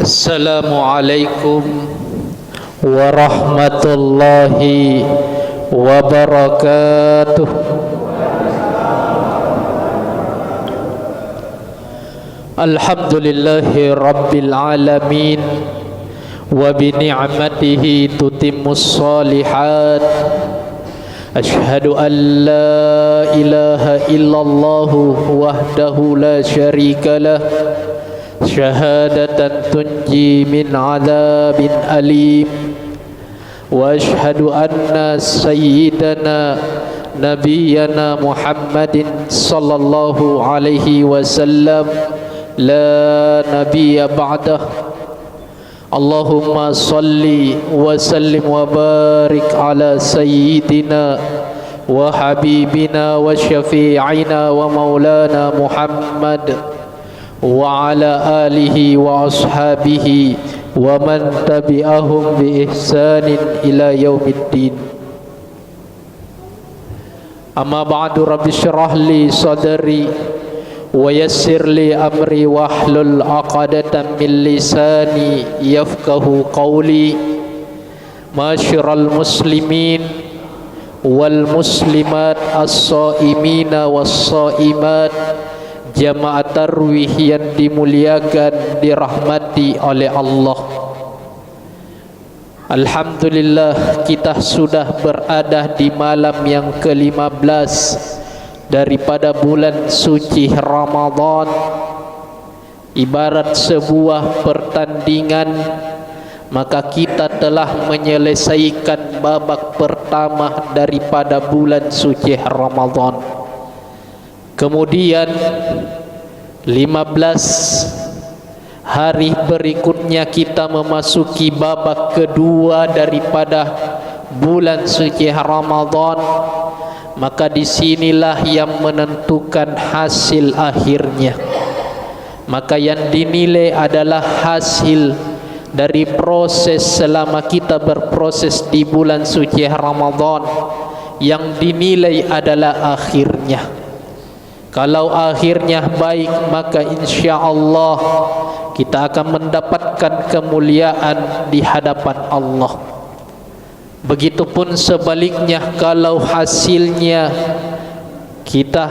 Assalamualaikum warahmatullahi wabarakatuh. Alhamdulillahi rabbil alamin wa bi ni'matihi tutimmus shalihat. Ashhadu an la ilaha illallah wahdahu la syarika lah, syahadatan tunji min adabin alim. Wa ashhadu anna sayyidana nabiyyana Muhammadin sallallahu alaihi wasallam la nabiyya ba'dah. Allahumma salli wa sallim wa barik ala sayyidina wa habibina wa syafi'ina wa maulana Muhammad wa ala alihi wa ashabihi wa man tabi'ahum bi ihsanin ila yaumiddin. Amma ba'du, rabbi syrah li sadri wa yassir li amri wahlul 'aqdatan min lisani yafqahu qawli. Masyiral muslimin wal muslimat, as-shaimina was-shaimat, jamaah tarwih yang dimuliakan, dirahmati oleh Allah. Alhamdulillah, kita sudah berada di malam yang ke-15 daripada bulan suci Ramadan. Ibarat sebuah pertandingan, maka kita telah menyelesaikan babak pertama daripada bulan suci Ramadan. Kemudian 15 hari berikutnya kita memasuki babak kedua daripada bulan suci Ramadan. Maka disinilah yang menentukan hasil akhirnya. Maka yang dinilai adalah hasil dari proses selama kita berproses di bulan suci Ramadan. Yang dinilai adalah akhirnya. Kalau akhirnya baik, maka insya Allah kita akan mendapatkan kemuliaan di hadapan Allah. Begitupun sebaliknya, kalau hasilnya kita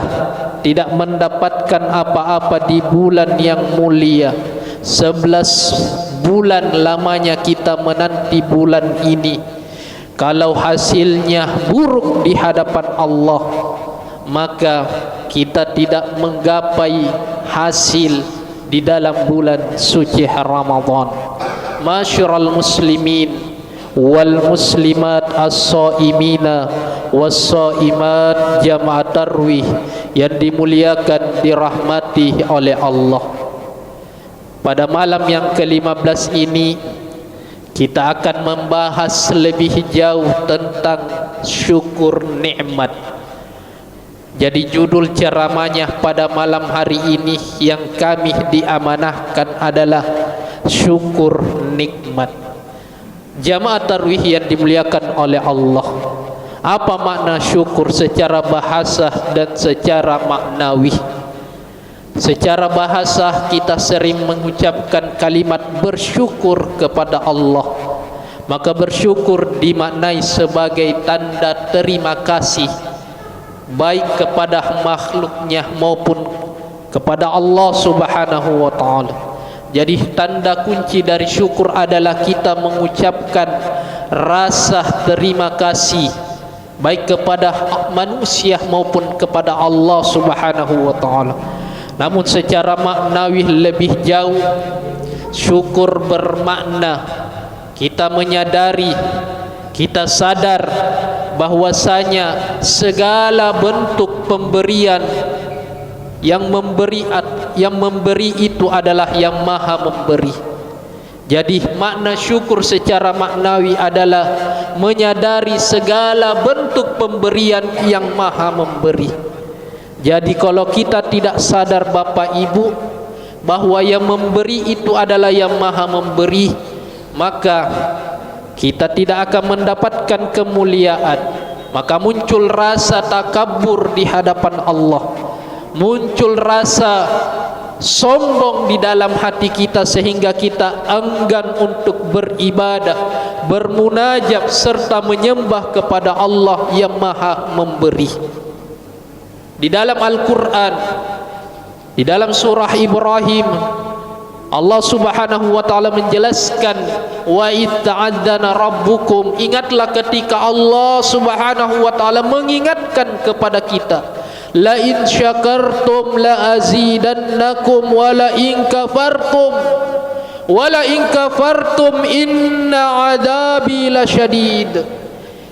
tidak mendapatkan apa-apa di bulan yang mulia, 11 bulan lamanya kita menanti bulan ini, kalau hasilnya buruk di hadapan Allah, maka kita tidak menggapai hasil di dalam bulan suci Ramadan. Masyiral muslimin wal muslimat, as-shaimina was-shaimat, jamaah tarwih yang dimuliakan, dirahmati oleh Allah. Pada malam yang ke-15 ini kita akan membahas lebih jauh tentang syukur nikmat. Jadi judul ceramahnya pada malam hari ini yang kami diamanahkan adalah syukur nikmat. Jamaah tarwih yang dimuliakan oleh Allah, apa makna syukur secara bahasa dan secara maknawi? Secara bahasa kita sering mengucapkan kalimat bersyukur kepada Allah. Maka bersyukur dimaknai sebagai tanda terima kasih, baik kepada makhluknya maupun kepada Allah Subhanahu wa ta'ala. Jadi tanda kunci dari syukur adalah kita mengucapkan rasa terima kasih baik kepada manusia maupun kepada Allah Subhanahu wa ta'ala. Namun secara maknawi lebih jauh, syukur bermakna kita menyadari, kita sadar bahwasanya segala bentuk pemberian yang memberi itu adalah yang maha memberi. Jadi makna syukur secara maknawi adalah menyadari segala bentuk pemberian yang maha memberi. Jadi kalau kita tidak sadar Bapak Ibu bahwa yang memberi itu adalah yang maha memberi, maka kita tidak akan mendapatkan kemuliaan. Maka muncul rasa takabur di hadapan Allah, muncul rasa sombong di dalam hati kita sehingga kita enggan untuk beribadah, bermunajat serta menyembah kepada Allah yang Maha memberi. Di dalam Al-Quran, di dalam surah Ibrahim, Allah Subhanahu wa taala menjelaskan, wa itta'adzana rabbukum, ingatlah ketika Allah Subhanahu wa taala mengingatkan kepada kita, la in syakartum la azidannakum wa la in kafartum inna adabi lasyadid.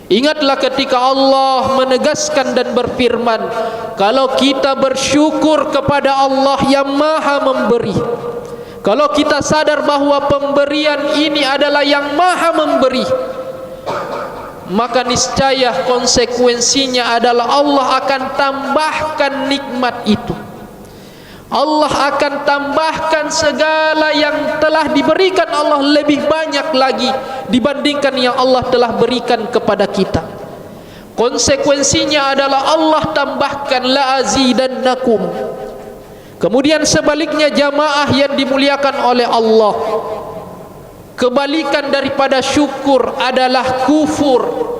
Ingatlah ketika Allah menegaskan dan berfirman, kalau kita bersyukur kepada Allah yang Maha memberi, kalau kita sadar bahwa pemberian ini adalah yang Maha memberi, maka niscaya konsekuensinya adalah Allah akan tambahkan nikmat itu. Allah akan tambahkan segala yang telah diberikan Allah lebih banyak lagi dibandingkan yang Allah telah berikan kepada kita. Konsekuensinya adalah Allah tambahkan la azidannakum. Kemudian sebaliknya jamaah yang dimuliakan oleh Allah, kebalikan daripada syukur adalah kufur.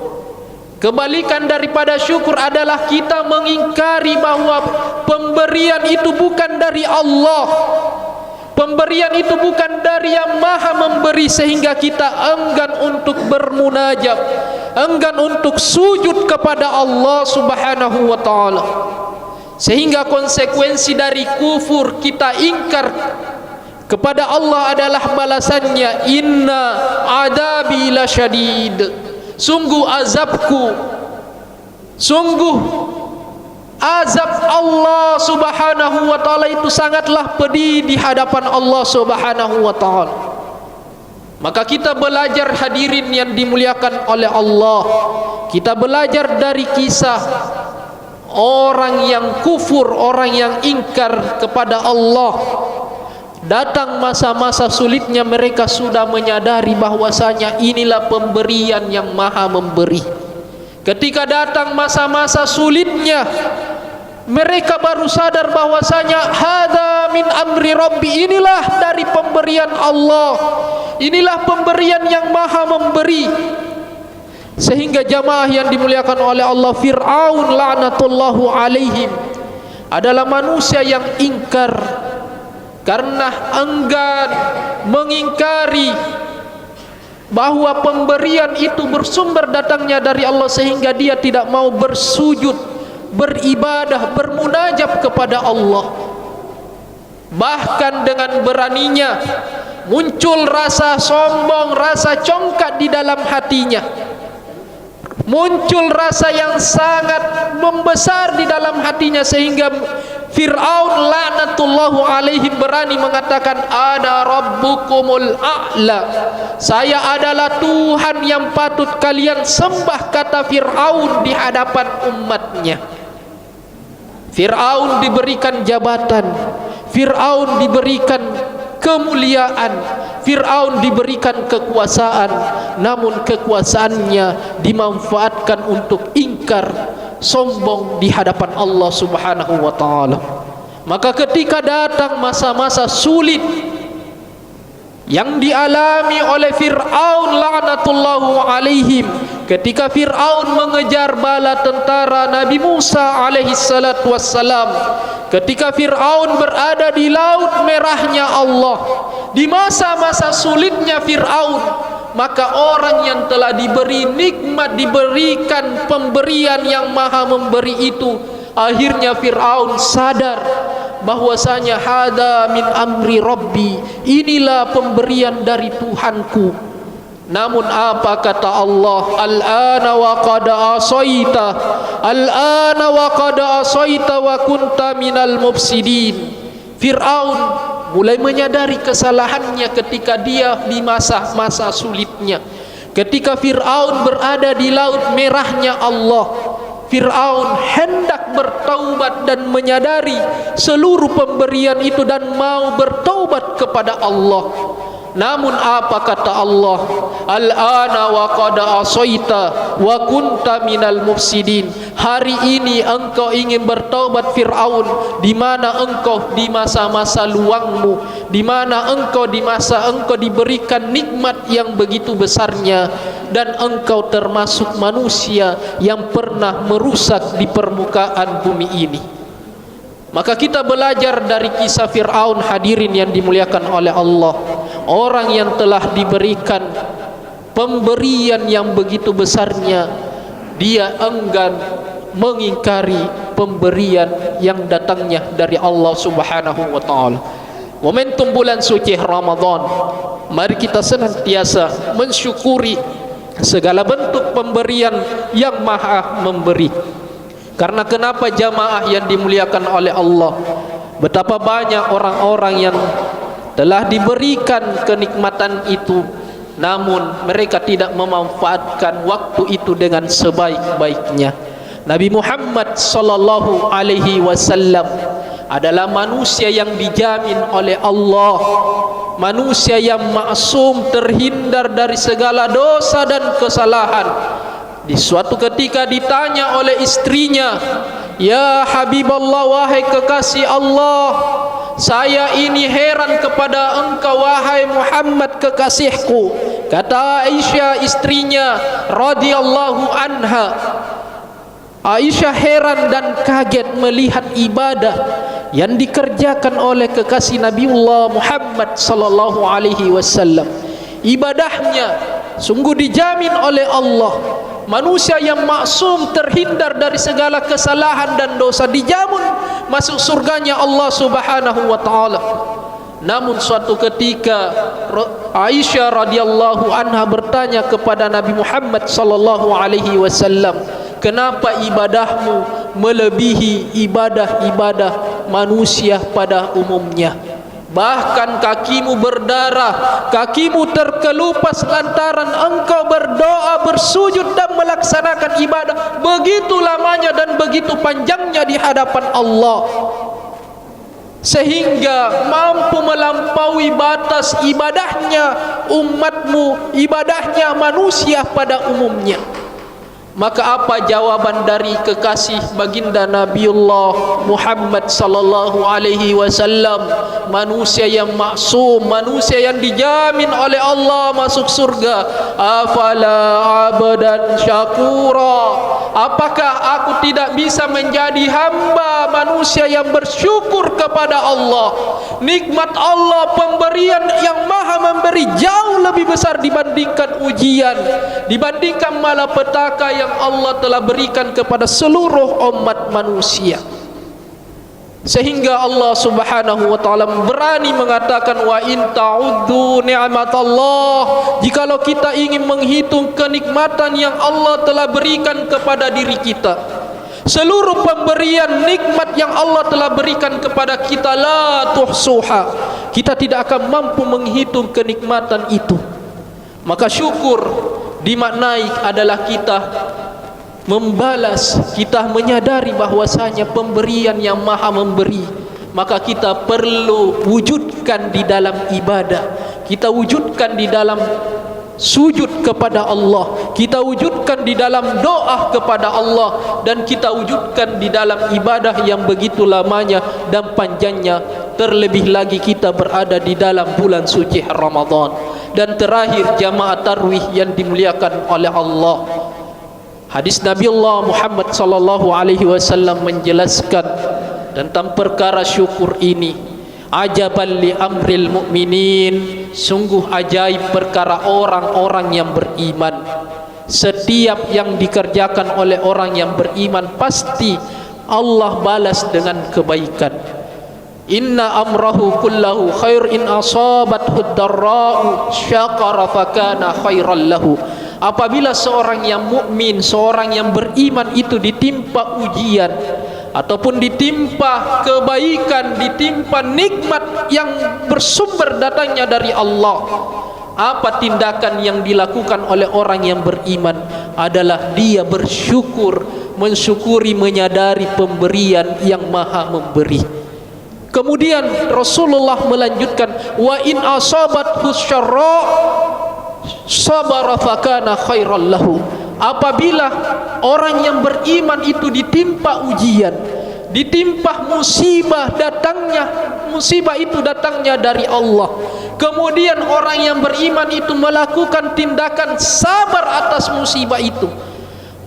Kebalikan daripada syukur adalah kita mengingkari bahwa pemberian itu bukan dari Allah, pemberian itu bukan dari yang Maha memberi, sehingga kita enggan untuk bermunajat, enggan untuk sujud kepada Allah Subhanahu wa taala. Sehingga konsekuensi dari kufur, kita ingkar kepada Allah adalah balasannya, inna adabi lasyadid, sungguh azabku, sungguh azab Allah Subhanahu wa taala itu sangatlah pedih di hadapan Allah Subhanahu wa taala. Maka kita belajar, hadirin yang dimuliakan oleh Allah, kita belajar dari kisah orang yang kufur, orang yang ingkar kepada Allah. Datang masa-masa sulitnya, mereka sudah menyadari bahwasanya inilah pemberian yang Maha memberi. Ketika datang masa-masa sulitnya, mereka baru sadar bahwasanya hada min amri rabbi, inilah dari pemberian Allah, inilah pemberian yang Maha memberi. Sehingga jamaah yang dimuliakan oleh Allah, Fir'aun la'natullahu alaihim adalah manusia yang ingkar karena enggan mengingkari bahwa pemberian itu bersumber datangnya dari Allah, sehingga dia tidak mau bersujud, beribadah, bermunajat kepada Allah. Bahkan dengan beraninya muncul rasa sombong, rasa congkak di dalam hatinya, muncul rasa yang sangat membesar di dalam hatinya, sehingga Fir'aun la'natullahu alaihi berani mengatakan, ana rabbukumul a'la, saya adalah Tuhan yang patut kalian sembah, kata Fir'aun di hadapan umatnya. Fir'aun diberikan jabatan, Fir'aun diberikan kemuliaan, Fir'aun diberikan kekuasaan, namun kekuasaannya dimanfaatkan untuk ingkar, sombong di hadapan Allah Subhanahu wa taala. Maka ketika datang masa-masa sulit yang dialami oleh Fir'aun la'natullahu alaihim, ketika Fir'aun mengejar bala tentara Nabi Musa alaihi salatu wassalam, ketika Fir'aun berada di laut merahnya Allah, di masa-masa sulitnya Fir'aun, maka orang yang telah diberi nikmat, diberikan pemberian yang Maha memberi itu, akhirnya Fir'aun sadar bahwasanya hada min amri rabbi, inilah pemberian dari Tuhanku. Namun apa kata Allah? Al-ana wa qad asaita, al-ana wa qad asaita wa kunta minal mufsidin. Fir'aun mulai menyadari kesalahannya ketika dia di masa-masa sulitnya. Ketika Fir'aun berada di laut merahnya Allah, Fir'aun hendak bertaubat dan menyadari seluruh pemberian itu dan mau bertaubat kepada Allah. Namun apa kata Allah? Al-ana wa qad asaita wa kunta minal mufsidin. Hari ini engkau ingin bertaubat Fir'aun, di mana engkau di masa-masa luangmu, di mana engkau di masa engkau diberikan nikmat yang begitu besarnya, dan engkau termasuk manusia yang pernah merusak di permukaan bumi ini. Maka kita belajar dari kisah Fir'aun, hadirin yang dimuliakan oleh Allah. Orang yang telah diberikan pemberian yang begitu besarnya, dia enggan mengingkari pemberian yang datangnya dari Allah Subhanahu wa taala. Momentum bulan suci Ramadan, mari kita senantiasa mensyukuri segala bentuk pemberian yang Maha memberi. Karena kenapa jamaah yang dimuliakan oleh Allah, betapa banyak orang-orang yang telah diberikan kenikmatan itu, namun mereka tidak memanfaatkan waktu itu dengan sebaik-baiknya. Nabi Muhammad sallallahu alaihi wasallam adalah manusia yang dijamin oleh Allah, manusia yang maksum, terhindar dari segala dosa dan kesalahan. Di suatu ketika ditanya oleh istrinya, "Ya Habiballah, wahai kekasih Allah, saya ini heran kepada engkau wahai Muhammad kekasihku." Kata Aisyah istrinya radhiyallahu anha, Aisyah heran dan kaget melihat ibadah yang dikerjakan oleh kekasih Nabiullah Muhammad sallallahu alaihi wasallam. Ibadahnya sungguh dijamin oleh Allah. Manusia yang maksum, terhindar dari segala kesalahan dan dosa, dijamin masuk surganya Allah Subhanahu wa taala. Namun suatu ketika Aisyah radhiyallahu anha bertanya kepada Nabi Muhammad sallallahu alaihi wasallam, "Kenapa ibadahmu melebihi ibadah-ibadah manusia pada umumnya? Bahkan kakimu berdarah, kakimu terkelupas lantaran engkau berdoa, bersujud dan melaksanakan ibadah begitu lamanya dan begitu panjangnya di hadapan Allah, sehingga mampu melampaui batas ibadahnya umatmu, ibadahnya manusia pada umumnya." Maka apa jawaban dari kekasih baginda Nabiullah Muhammad sallallahu alaihi wasallam, manusia yang maksum, manusia yang dijamin oleh Allah masuk surga? "Afala abdan syakura?" Apakah aku tidak bisa menjadi hamba manusia yang bersyukur kepada Allah? Nikmat Allah, pemberian yang Maha memberi jauh lebih besar dibandingkan ujian, dibandingkan malapetaka yang Allah telah berikan kepada seluruh umat manusia. Sehingga Allah Subhanahu wa taala berani mengatakan, "Wa in ta'uddu ni'matallah." Jikalau kita ingin menghitung kenikmatan yang Allah telah berikan kepada diri kita, seluruh pemberian nikmat yang Allah telah berikan kepada kita, la tuhsuha, kita tidak akan mampu menghitung kenikmatan itu. Maka syukur dimaknai adalah kita membalas, kita menyadari bahwasanya pemberian yang Maha memberi, maka kita perlu wujudkan di dalam ibadah, kita wujudkan di dalam sujud kepada Allah, kita wujudkan di dalam doa kepada Allah, dan kita wujudkan di dalam ibadah yang begitu lamanya dan panjangnya. Terlebih lagi kita berada di dalam bulan suci Ramadan. Dan terakhir, jamaah tarwih yang dimuliakan oleh Allah, hadis Nabiullah Muhammad sallallahu alaihi wasallam menjelaskan tentang perkara syukur ini. Ajaban li amril mu'minin, sungguh ajaib perkara orang-orang yang beriman. Setiap yang dikerjakan oleh orang yang beriman pasti Allah balas dengan kebaikan. Inna amrahu kullahu khair, in asabathu darra'u syakara fakana khairan lahu. Apabila seorang yang mukmin, seorang yang beriman itu ditimpa ujian ataupun ditimpa kebaikan, ditimpa nikmat yang bersumber datangnya dari Allah, apa tindakan yang dilakukan oleh orang yang beriman? Adalah dia bersyukur, mensyukuri, menyadari pemberian yang Maha memberi. Kemudian Rasulullah melanjutkan, wa in asabathu syarra sabara fakana khairal lahu. Apabila orang yang beriman itu ditimpa ujian, ditimpa musibah, musibah itu datangnya dari Allah, kemudian orang yang beriman itu melakukan tindakan sabar atas musibah itu,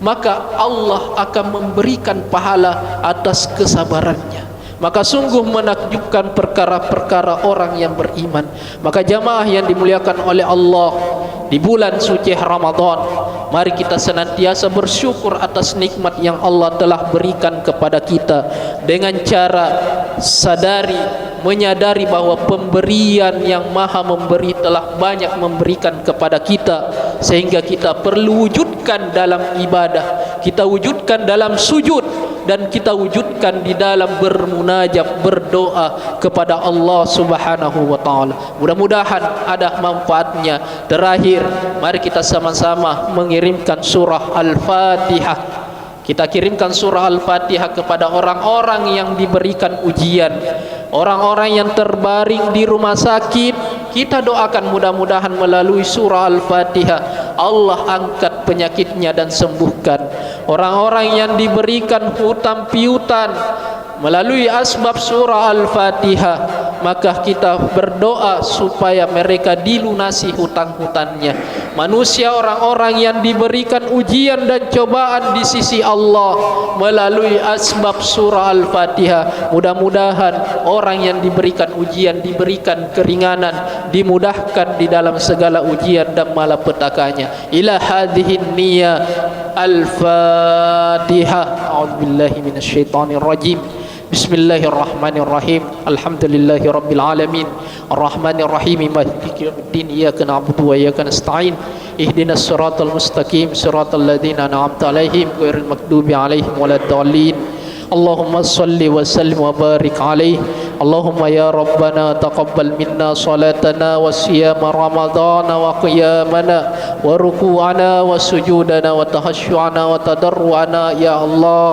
maka Allah akan memberikan pahala atas kesabarannya. Maka sungguh menakjubkan perkara-perkara orang yang beriman. Maka jamaah yang dimuliakan oleh Allah, di bulan suci Ramadan, mari kita senantiasa bersyukur atas nikmat yang Allah telah berikan kepada kita, dengan cara sadari, menyadari bahwa pemberian yang Maha Memberi telah banyak memberikan kepada kita, sehingga kita perlu wujudkan dalam ibadah, kita wujudkan dalam sujud, dan kita wujudkan di dalam bermunajat, berdoa kepada Allah Subhanahu wa taala. Mudah-mudahan ada manfaatnya. Terakhir, mari kita sama-sama mengirimkan surah Al-Fatihah. Kita kirimkan surah Al-Fatihah kepada orang-orang yang diberikan ujian, orang-orang yang terbaring di rumah sakit. Kita doakan mudah-mudahan melalui surah Al-Fatihah Allah angkat penyakitnya dan sembuhkan. Orang-orang yang diberikan hutang piutang melalui asbab surah Al-Fatihah, maka kita berdoa supaya mereka dilunasi hutang-hutangnya. Manusia, orang-orang yang diberikan ujian dan cobaan di sisi Allah melalui asbab surah Al-Fatihah, mudah-mudahan orang yang diberikan ujian diberikan keringanan, dimudahkan di dalam segala ujian dan malapetakannya. Ila hadhihi niyya Al-Fatihah. A'udzubillahi minasyaitonir rajim. Bismillahirrahmanirrahim. Alhamdulillahi rabbil alamin. Arrahmanir rahim. Maliki yaumiddin. Iyyaka na'budu wa iyyaka nasta'in. Ihdinas siratal mustaqim. Siratal ladzina an'amta 'alaihim ghairil maghdubi 'alaihim waladdallin. Allahumma salli wa sallim wa barik alaihi. Allahumma ya Rabbana taqabbal minna salatana wa siyama ramadana wa qiyamana wa ruku'ana wa sujudana wa tahassyu'ana wa tadarru'ana. Ya Allah,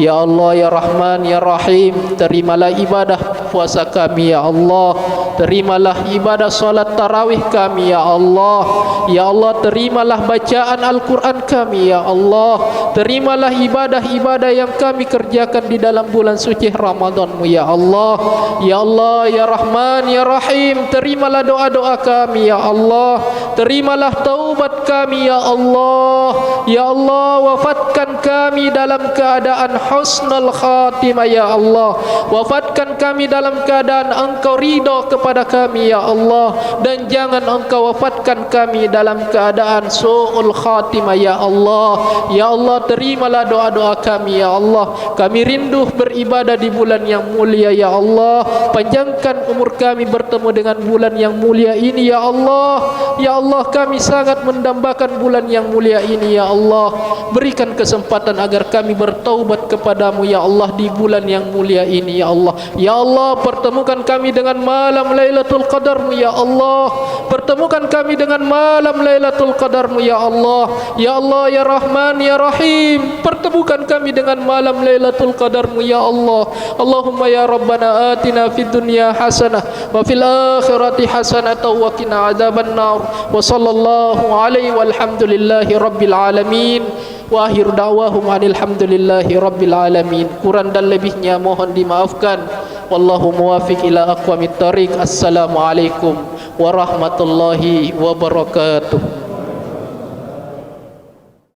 ya Allah, ya Rahman, ya Rahim, terimalah ibadah puasa kami ya Allah, terimalah ibadah salat tarawih kami ya Allah, ya Allah, terimalah bacaan Al-Quran kami ya Allah, terimalah ibadah-ibadah yang kami kerjakan di dalam bulan suci Ramadan-Mu ya Allah. Ya Allah, ya Rahman, ya Rahim, terimalah doa-doa kami ya Allah, terimalah taubat kami ya Allah. Ya Allah, wafatkan kami dalam keadaan husnul khatimah ya Allah, wafatkan kami dalam keadaan Engkau ridha kepada kami ya Allah, dan jangan Engkau wafatkan kami dalam keadaan su'ul khatimah ya Allah. Ya Allah, terimalah doa-doa kami ya Allah. Kami rindu beribadah di bulan yang mulia ya Allah. Panjangkan umur kami bertemu dengan bulan yang mulia ini ya Allah. Ya Allah, kami sangat mendambakan bulan yang mulia ini ya Allah. Berikan kesempatan agar kami bertaubat kepadamu ya Allah di bulan yang mulia ini ya Allah. Ya Allah, pertemukan kami dengan malam Lailatul Qadarmu ya Allah. Pertemukan kami dengan malam Lailatul Qadarmu ya Allah. Ya Allah, ya Rahman, ya Rahim, pertemukan kami dengan malam Lailatul Qadarmu ya Allah. Allahumma ya Rabbana atina fid dunya hasanah wa fil akhirati hasanah wa qina adzabannar. Wa sallallahu alaihi walhamdulillahi rabbil alamin. Wa akhir da'wahum alhamdulillahi rabbil alamin. Kurang dan lebihnya mohon dimaafkan. Wallahu muwafiq ila aqwamit thariq. Assalamualaikum warahmatullahi wabarakatuh.